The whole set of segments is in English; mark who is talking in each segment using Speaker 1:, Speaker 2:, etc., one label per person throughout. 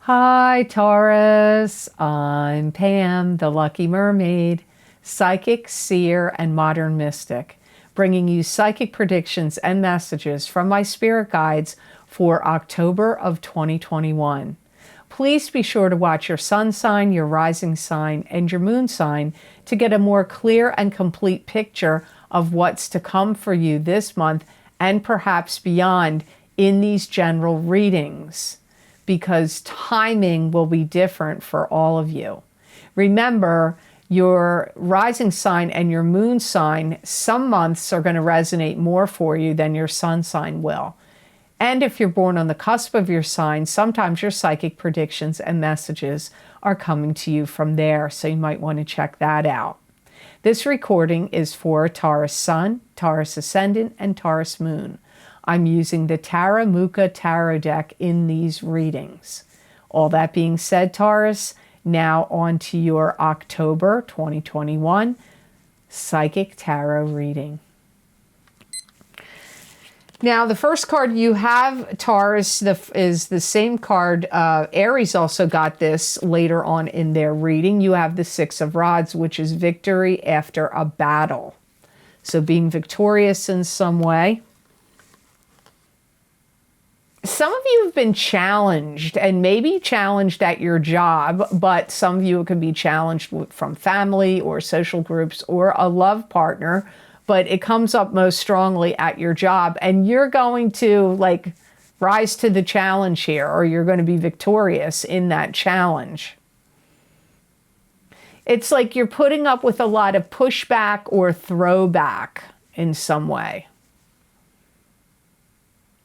Speaker 1: Hi, Taurus. I'm Pam, the Lucky Mermaid, psychic, seer, and modern mystic, bringing you psychic predictions and messages from my spirit guides for October of 2021. Please be sure to watch your sun sign, your rising sign, and your moon sign to get a more clear and complete picture of what's to come for you this month and perhaps beyond in these general readings, because timing will be different for all of you. Remember, your rising sign and your moon sign, some months are going to resonate more for you than your sun sign will. And if you're born on the cusp of your sign, sometimes your psychic predictions and messages are coming to you from there, so you might want to check that out. This recording is for Taurus Sun, Taurus Ascendant, and Taurus Moon. I'm using the Tarot Tarot deck in these readings. All that being said, Taurus, now on to your October 2021 Psychic Tarot reading. Now, the first card you have, Taurus, is the same card. Aries also got this later on in their reading. You have the Six of Rods, which is victory after a battle. So being victorious in some way. Some of you have been challenged, and maybe challenged at your job, but some of you could be challenged from family or social groups or a love partner, but it comes up most strongly at your job, and you're going to rise to the challenge here, or you're going to be victorious in that challenge. It's like you're putting up with a lot of pushback or throwback in some way.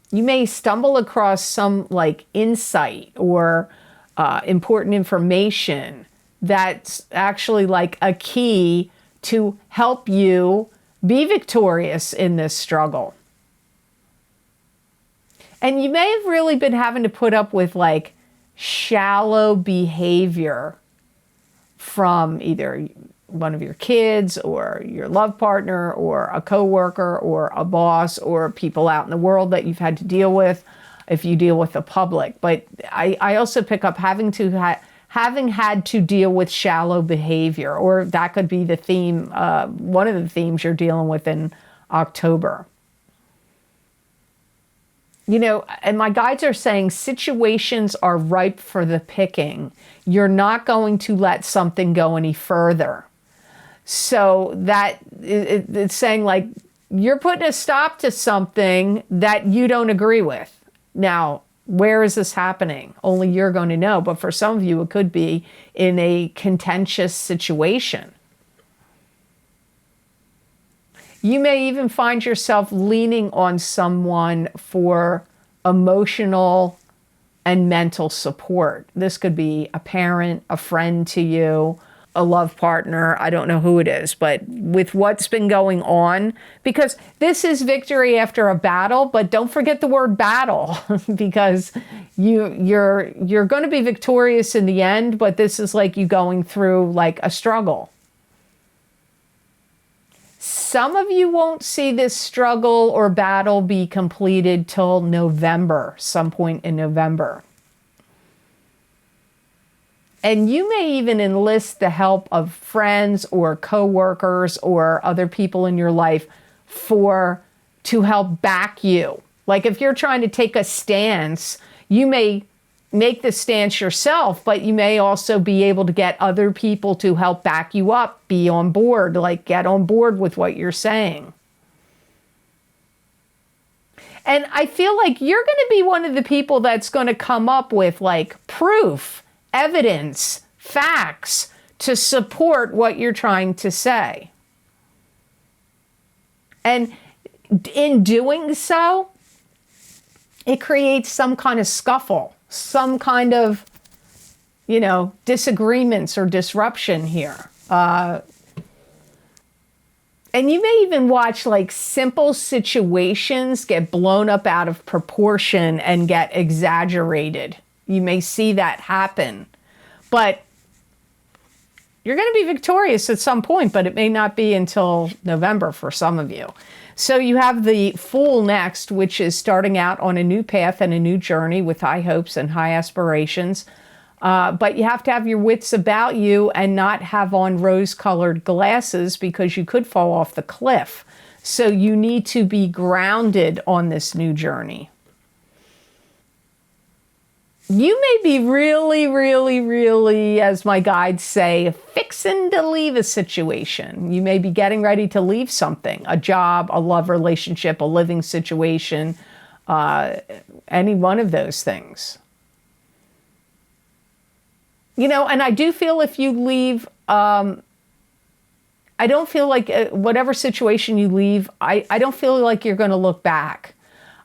Speaker 1: You may stumble across some insight or important information that's actually a key to help you be victorious in this struggle. And you may have really been having to put up with shallow behavior from either one of your kids or your love partner or a coworker or a boss or people out in the world that you've had to deal with if you deal with the public. But I also pick up having had to deal with shallow behavior, or that could be the theme, one of the themes you're dealing with in October. You know, and my guides are saying situations are ripe for the picking. You're not going to let something go any further. So that it's saying you're putting a stop to something that you don't agree with. Now, where is this happening? Only you're going to know. But for some of you, it could be in a contentious situation. You may even find yourself leaning on someone for emotional and mental support. This could be a parent, a friend to you, a love partner. I don't know who it is, but with what's been going on, because this is victory after a battle, but don't forget the word battle, because you're going to be victorious in the end, but this is you going through a struggle. Some of you won't see this struggle or battle be completed till November, some point in November. And you may even enlist the help of friends or coworkers or other people in your life to help back you. If you're trying to take a stance, you may make the stance yourself, but you may also be able to get other people to help back you up, be on board, get on board with what you're saying. And I feel you're going to be one of the people that's going to come up with proof, evidence, facts to support what you're trying to say. And in doing so, it creates some kind of scuffle, some kind of, disagreements or disruption here. And you may even watch simple situations get blown up out of proportion and get exaggerated. You may see that happen, but you're going to be victorious at some point, but it may not be until November for some of you. So you have the Fool next, which is starting out on a new path and a new journey with high hopes and high aspirations. But you have to have your wits about you and not have on rose-colored glasses because you could fall off the cliff. So you need to be grounded on this new journey. You may be really, really, really, as my guides say, fixing to leave a situation. You may be getting ready to leave something, a job, a love relationship, a living situation, any one of those things. You know, and I do feel if you leave, I don't feel like whatever situation you leave, I don't feel like you're going to look back.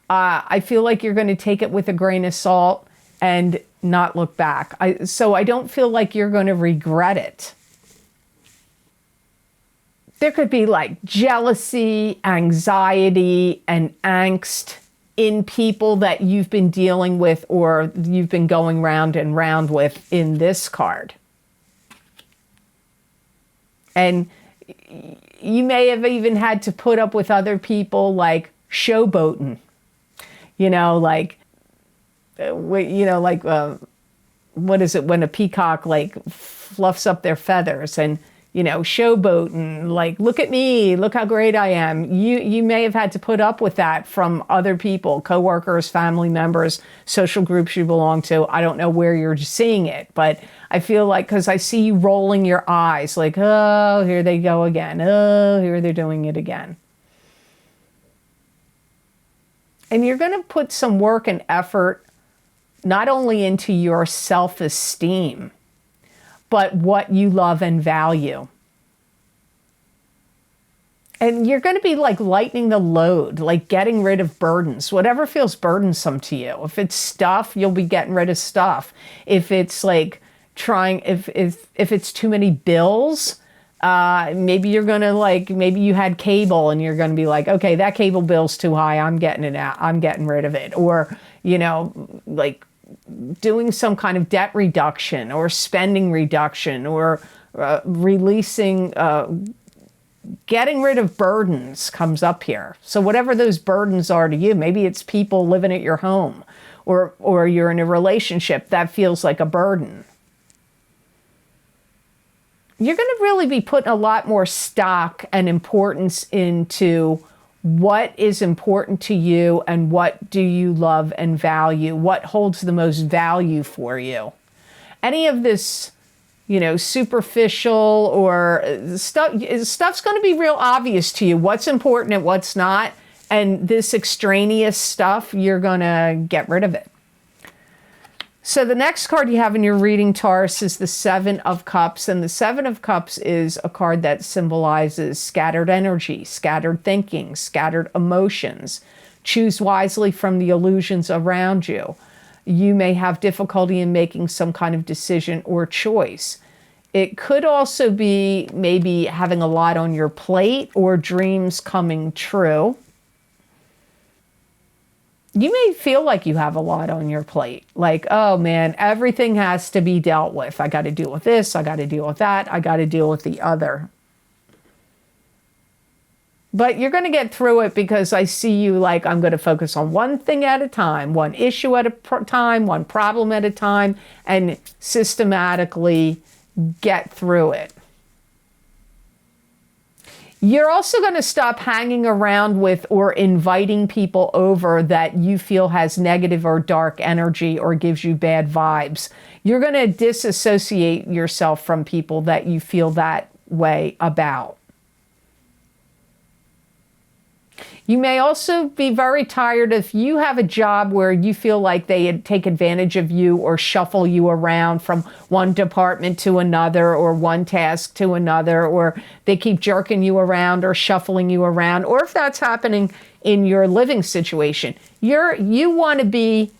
Speaker 1: I feel like you're going to take it with a grain of salt and not look back. So I don't feel like you're going to regret it. There could be like jealousy, anxiety, and angst in people that you've been dealing with or you've been going round and round with in this card. And you may have even had to put up with other people like showboating, you know, like, what is it when a peacock like fluffs up their feathers and, you know, showboating, like, look at me, look how great I am. You may have had to put up with that from other people, coworkers, family members, social groups you belong to. I don't know where you're seeing it, but I feel like, because I see you rolling your eyes like, oh, here they go again. Oh, here they're doing it again. And you're going to put some work and effort not only into your self-esteem, but what you love and value. And you're going to be like lightening the load, like getting rid of burdens, whatever feels burdensome to you. If it's stuff, you'll be getting rid of stuff. If it's like if it's too many bills, maybe you're going to like, maybe you had cable and you're going to be like, okay, that cable bill's too high. I'm getting it out. I'm getting rid of it. Or, you know, like doing some kind of debt reduction or spending reduction or releasing, getting rid of burdens comes up here. So whatever those burdens are to you, maybe it's people living at your home or you're in a relationship that feels like a burden. You're going to really be putting a lot more stock and importance into what is important to you and what do you love and value, what holds the most value for you. Any of this, you know, superficial or stuff's going to be real obvious to you, what's important and what's not. And this extraneous stuff, you're going to get rid of it. So the next card you have in your reading, Taurus, is the Seven of Cups. And the Seven of Cups is a card that symbolizes scattered energy, scattered thinking, scattered emotions. Choose wisely from the illusions around you. You may have difficulty in making some kind of decision or choice. It could also be maybe having a lot on your plate or dreams coming true. You may feel like you have a lot on your plate. Like, oh man, everything has to be dealt with. I got to deal with this. I got to deal with that. I got to deal with the other. But you're going to get through it because I see you like, I'm going to focus on one thing at a time, one issue at a time, one problem at a time, and systematically get through it. You're also going to stop hanging around with or inviting people over that you feel has negative or dark energy or gives you bad vibes. You're going to disassociate yourself from people that you feel that way about. You may also be very tired if you have a job where you feel like they take advantage of you or shuffle you around from one department to another or one task to another, or they keep jerking you around or shuffling you around, or if that's happening in your living situation. You want to be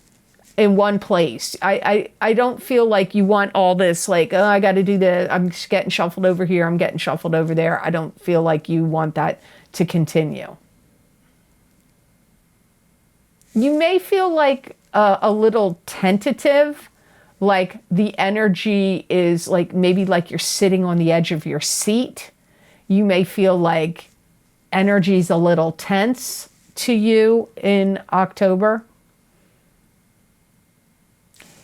Speaker 1: in one place. I don't feel like you want all this like, oh, I got to do this. I'm just getting shuffled over here. I'm getting shuffled over there. I don't feel like you want that to continue. You may feel like a little tentative, like the energy is like maybe like you're sitting on the edge of your seat. You may feel like energy's a little tense to you in October.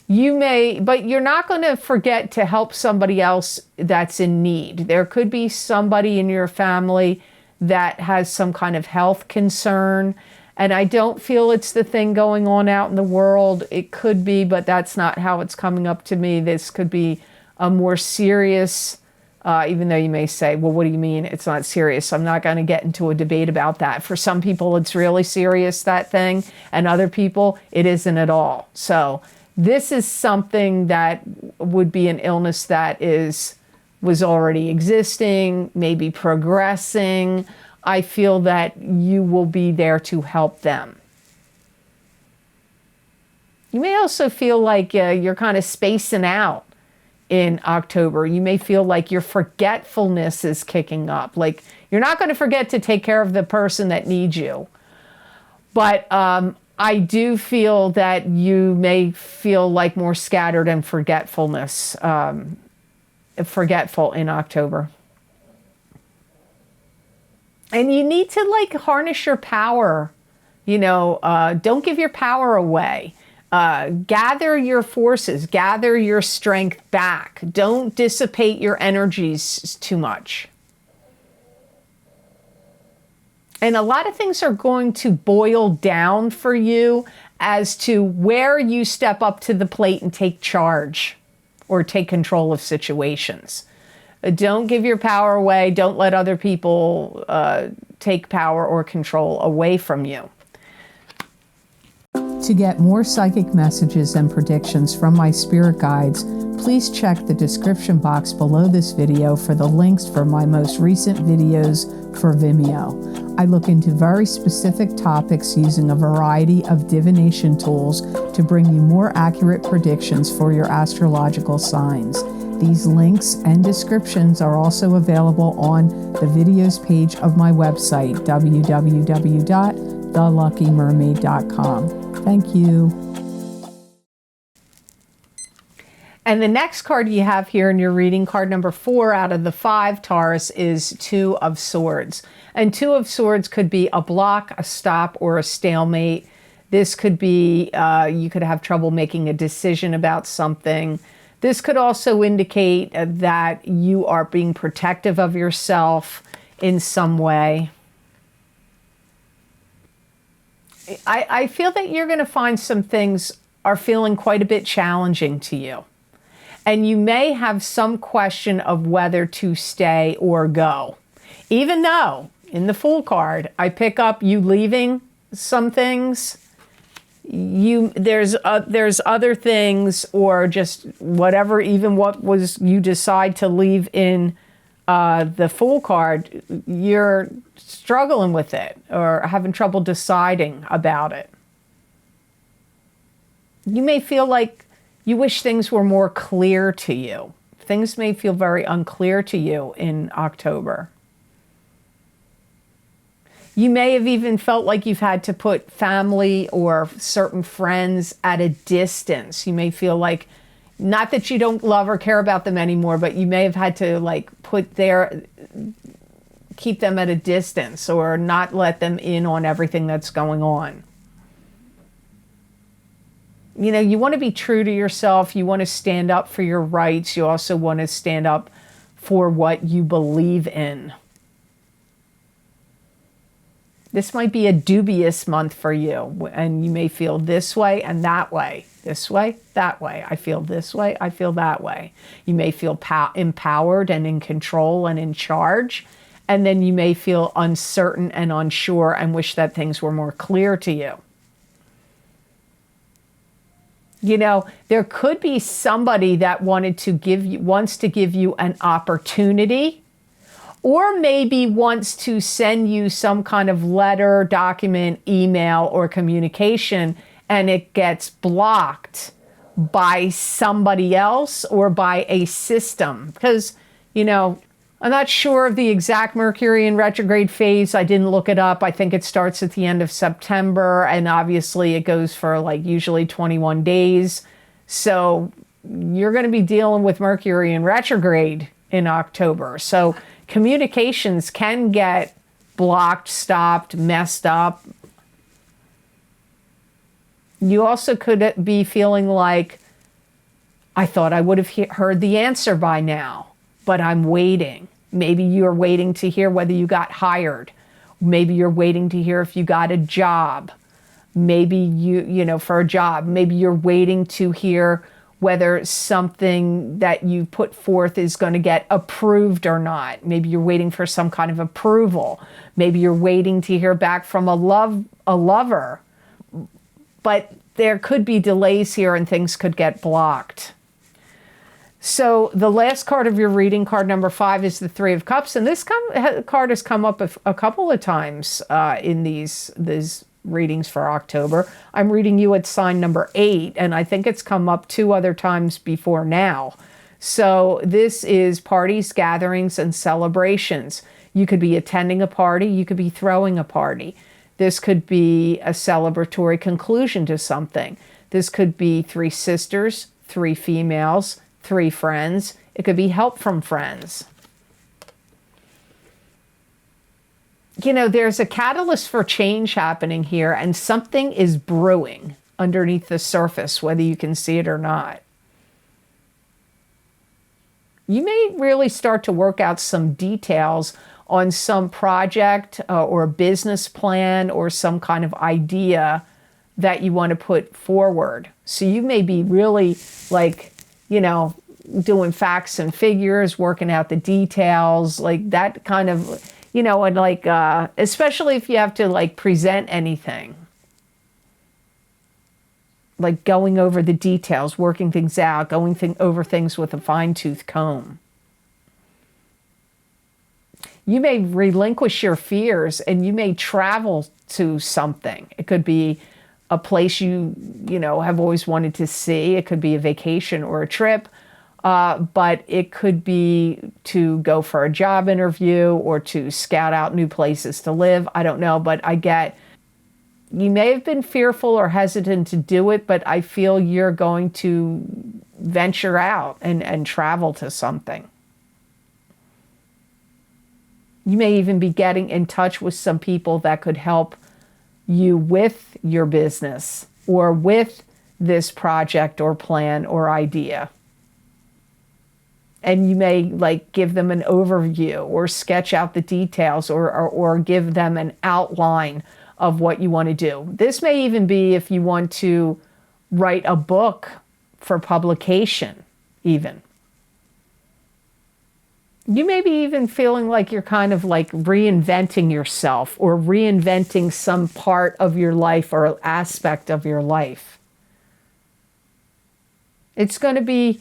Speaker 1: But you're not going to forget to help somebody else that's in need. There could be somebody in your family that has some kind of health concern. And I don't feel it's the thing going on out in the world. It could be, but that's not how it's coming up to me. This could be a more serious, even though you may say, well, what do you mean it's not serious? I'm not going to get into a debate about that. For some people, it's really serious, that thing. And other people, it isn't at all. So this is something that would be an illness that was already existing, maybe progressing. I feel that you will be there to help them. You may also feel like you're kind of spacing out in October. You may feel like your forgetfulness is kicking up. Like you're not going to forget to take care of the person that needs you. But I do feel that you may feel like more scattered and forgetful in October. And you need to like harness your power, don't give your power away. Gather your forces, gather your strength back. Don't dissipate your energies too much. And a lot of things are going to boil down for you as to where you step up to the plate and take charge or take control of situations. Don't give your power away. Don't let other people take power or control away from you. To get more psychic messages and predictions from my spirit guides, please check the description box below this video for the links for my most recent videos for Vimeo. I look into very specific topics using a variety of divination tools to bring you more accurate predictions for your astrological signs. These links and descriptions are also available on the videos page of my website, www.theluckymermaid.com. Thank you. And the next card you have here in your reading, card number 4 out of the 5, Taurus, is 2 of Swords. And 2 of Swords could be a block, a stop, or a stalemate. This could be, you could have trouble making a decision about something. This could also indicate that you are being protective of yourself in some way. I feel that you're going to find some things are feeling quite a bit challenging to you. And you may have some question of whether to stay or go. Even though in the Fool card, I pick up you leaving some things. There's other things, or just whatever, even what was you decide to leave in the Fool card, you're struggling with it or having trouble deciding about it. You may feel like you wish things were more clear to you. Things may feel very unclear to you in October. You may have even felt like you've had to put family or certain friends at a distance. You may feel like, not that you don't love or care about them anymore, but you may have had to like keep them at a distance or not let them in on everything that's going on. You want to be true to yourself. You want to stand up for your rights. You also want to stand up for what you believe in. This might be a dubious month for you, and you may feel this way and that way. This way, that way. I feel this way, I feel that way. You may feel empowered and in control and in charge, and then you may feel uncertain and unsure and wish that things were more clear to you. There could be somebody that wants to give you an opportunity, or maybe wants to send you some kind of letter, document, email, or communication, and it gets blocked by somebody else or by a system. Because, I'm not sure of the exact Mercury in retrograde phase. I didn't look it up. I think it starts at the end of September, and obviously it goes for usually 21 days. So you're going to be dealing with Mercury in retrograde in October. So communications can get blocked, stopped, messed up. You also could be feeling like I thought I would have heard the answer by now, but I'm waiting. Maybe you're waiting to hear whether you got hired. Maybe you're waiting to hear if you got a job. Maybe you know, for a job. Maybe you're waiting to hear whether something that you put forth is going to get approved or not. Maybe you're waiting for some kind of approval. Maybe you're waiting to hear back from a lover. But there could be delays here and things could get blocked. So the last card of your reading, card number 5, is the Three of Cups. And this card has come up a couple of times in these readings for October. I'm reading you at sign number 8, and I think it's come up 2 other times before now. So this is parties, gatherings, and celebrations. You could be attending a party. You could be throwing a party. This could be a celebratory conclusion to something. This could be 3 sisters, 3 females, 3 friends. It could be help from friends. You know, there's a catalyst for change happening here, and something is brewing underneath the surface, whether you can see it or not. You may really start to work out some details on some project or business plan or some kind of idea that you want to put forward. So you may be really, like, you know, doing facts and figures, working out the details, like that kind of, you know, and like, especially if you have to like present anything, like going over the details, working things out, going over things with a fine-tooth comb. You may relinquish your fears and you may travel to something. It could be a place you know, have always wanted to see. It could be a vacation or a trip. But it could be to go for a job interview or to scout out new places to live. I don't know, but I get, you may have been fearful or hesitant to do it, but I feel you're going to venture out and travel to something. You may even be getting in touch with some people that could help you with your business or with this project or plan or idea. And you may like give them an overview or sketch out the details or give them an outline of what you want to do. This may even be if you want to write a book for publication even. You may be even feeling like you're kind of like reinventing yourself or reinventing some part of your life or aspect of your life. It's going to be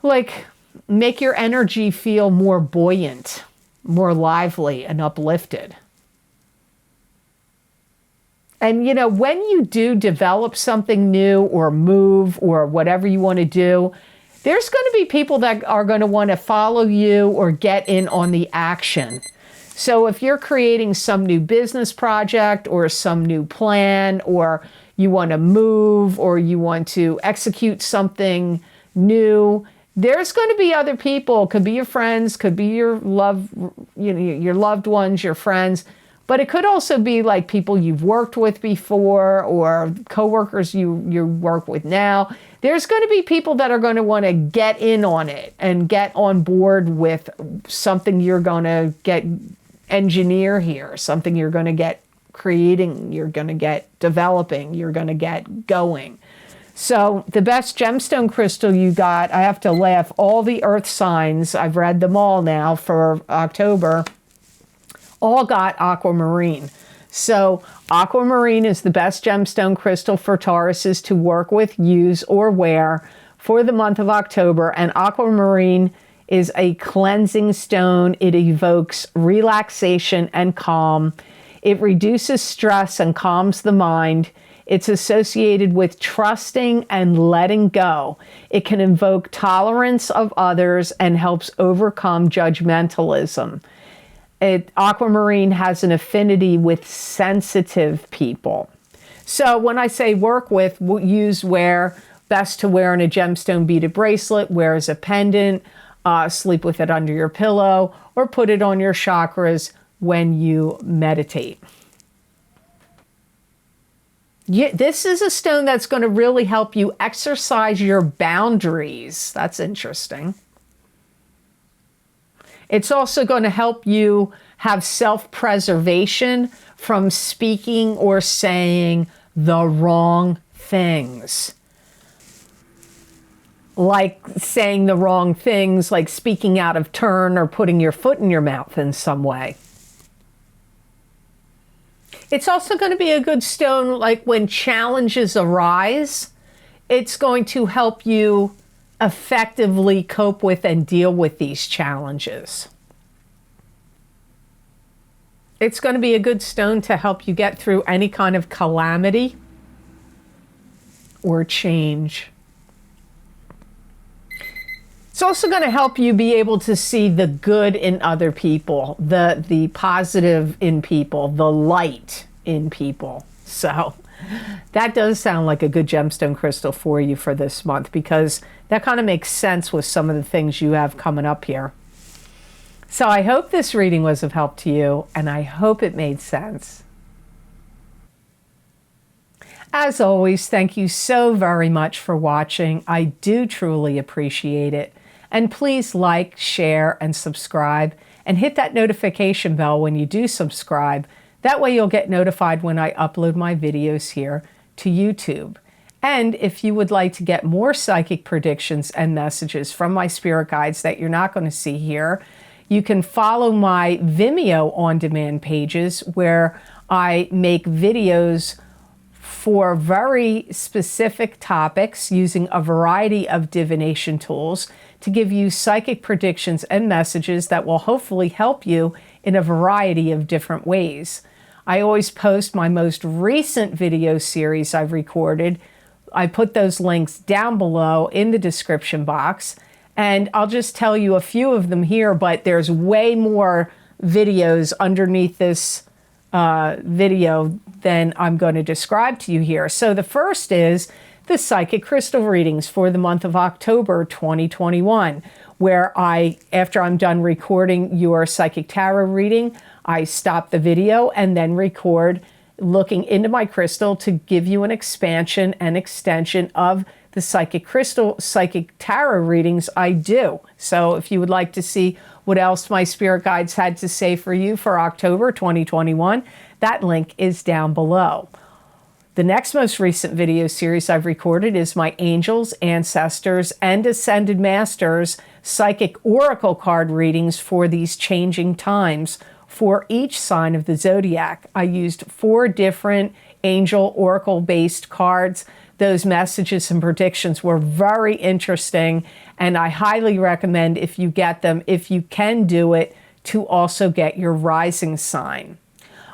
Speaker 1: like make your energy feel more buoyant, more lively and uplifted. And you know, when you do develop something new or move or whatever you want to do, there's going to be people that are going to want to follow you or get in on the action. So if you're creating some new business project or some new plan, or you want to move or you want to execute something new, there's going to be other people. Could be your friends, could be your loved ones, your friends, but it could also be like people you've worked with before or coworkers you work with now. There's going to be people that are going to want to get in on it and get on board with something you're going to get engineer here, something you're going to get creating, you're going to get developing, you're going to get going. So the best gemstone crystal you got, I have to laugh, all the earth signs, I've read them all now for October, all got aquamarine. So aquamarine is the best gemstone crystal for Tauruses to work with, use, or wear for the month of October. And aquamarine is a cleansing stone. It evokes relaxation and calm. It reduces stress and calms the mind. It's associated with trusting and letting go. It can invoke tolerance of others and helps overcome judgmentalism. Aquamarine has an affinity with sensitive people. So when I say work with, use, wear, best to wear in a gemstone beaded bracelet, wear as a pendant, sleep with it under your pillow, or put it on your chakras when you meditate. This is a stone that's going to really help you exercise your boundaries. That's interesting. It's also going to help you have self-preservation from speaking or saying the wrong things. Like saying the wrong things, like speaking out of turn or putting your foot in your mouth in some way. It's also going to be a good stone, like when challenges arise, it's going to help you effectively cope with and deal with these challenges. It's going to be a good stone to help you get through any kind of calamity or change. It's also going to help you be able to see the good in other people, the positive in people, the light in people. So that does sound like a good gemstone crystal for you for this month, because that kind of makes sense with some of the things you have coming up here. So I hope this reading was of help to you, and I hope it made sense. As always, thank you so very much for watching. I do truly appreciate it. And please like, share, and subscribe, and hit that notification bell when you do subscribe. That way you'll get notified when I upload my videos here to YouTube. And if you would like to get more psychic predictions and messages from my spirit guides that you're not going to see here, you can follow my Vimeo on-demand pages, where I make videos for very specific topics using a variety of divination tools to give you psychic predictions and messages that will hopefully help you in a variety of different ways. I always post my most recent video series I've recorded. I put those links down below in the description box, and I'll just tell you a few of them here, but there's way more videos underneath this video than I'm going to describe to you here. So the first is the psychic crystal readings for the month of October 2021, where after I'm done recording your psychic tarot reading, I stop the video and then record looking into my crystal to give you an expansion and extension of the psychic tarot readings I do. So if you would like to see what else my spirit guides had to say for you for October 2021, that link is down below. The next most recent video series I've recorded is my Angels, Ancestors, and Ascended Masters Psychic Oracle card readings for these changing times for each sign of the Zodiac. I used 4 different Angel Oracle-based cards. Those messages and predictions were very interesting, and I highly recommend, if you get them, if you can do it, to also get your rising sign.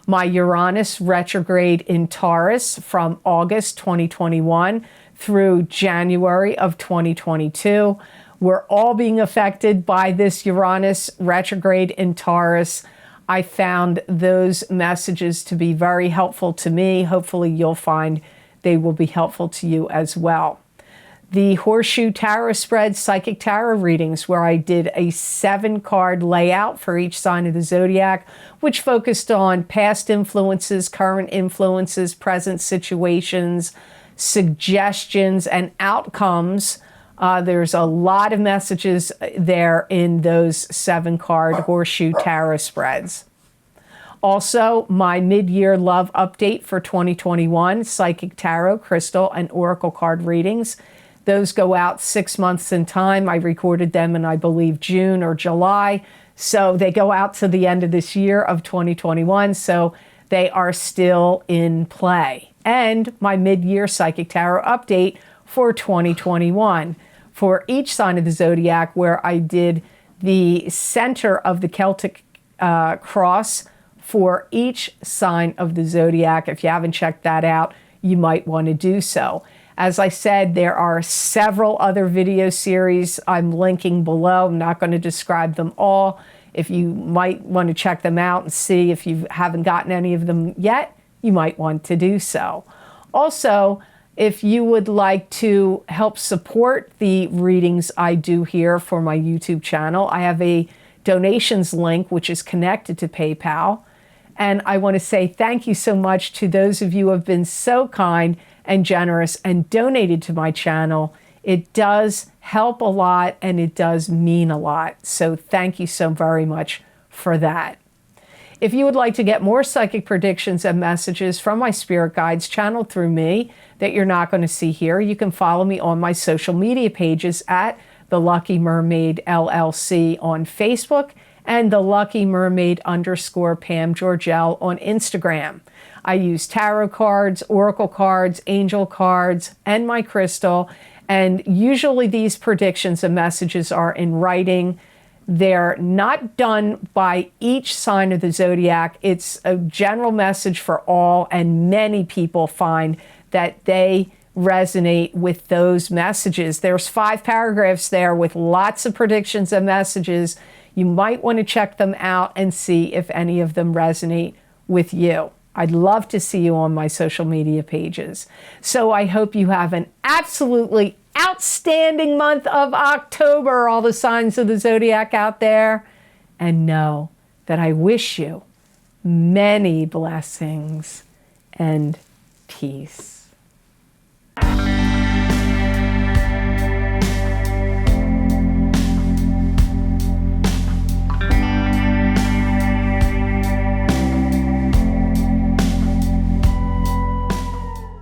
Speaker 1: My Uranus retrograde in Taurus from August 2021 through January of 2022. We're all being affected by this Uranus retrograde in Taurus. I found those messages to be very helpful to me. Hopefully you'll find they will be helpful to you as well. The Horseshoe Tarot Spread Psychic Tarot readings, where I did a 7-card layout for each sign of the Zodiac, which focused on past influences, current influences, present situations, suggestions, and outcomes. There's a lot of messages there in those 7-card Horseshoe Tarot spreads. Also, my mid-year love update for 2021, Psychic Tarot, Crystal, and Oracle card readings. Those go out 6 months in time. I recorded them in, I believe, June or July. So they go out to the end of this year of 2021. So they are still in play. And my mid-year Psychic Tarot update for 2021 for each sign of the Zodiac, where I did the center of the Celtic cross for each sign of the Zodiac. If you haven't checked that out, you might want to do so. As I said, there are several other video series I'm linking below. I'm not going to describe them all. If you might want to check them out and see if you haven't gotten any of them yet, you might want to do so. Also, if you would like to help support the readings I do here for my YouTube channel, I have a donations link which is connected to PayPal. And I want to say thank you so much to those of you who have been so kind and generous and donated to my channel. It does help a lot and it does mean a lot. So thank you so very much for that. If you would like to get more psychic predictions and messages from my spirit guides channeled through me that you're not going to see here, you can follow me on my social media pages at The Lucky Mermaid LLC on Facebook and The Lucky Mermaid _ Pam Georgel on Instagram. I use tarot cards, oracle cards, angel cards, and my crystal. And usually these predictions and messages are in writing. They're not done by each sign of the zodiac. It's a general message for all, and many people find that they resonate with those messages. There's 5 paragraphs there with lots of predictions and messages. You might want to check them out and see if any of them resonate with you. I'd love to see you on my social media pages. So I hope you have an absolutely outstanding month of October, all the signs of the zodiac out there. And know that I wish you many blessings and peace.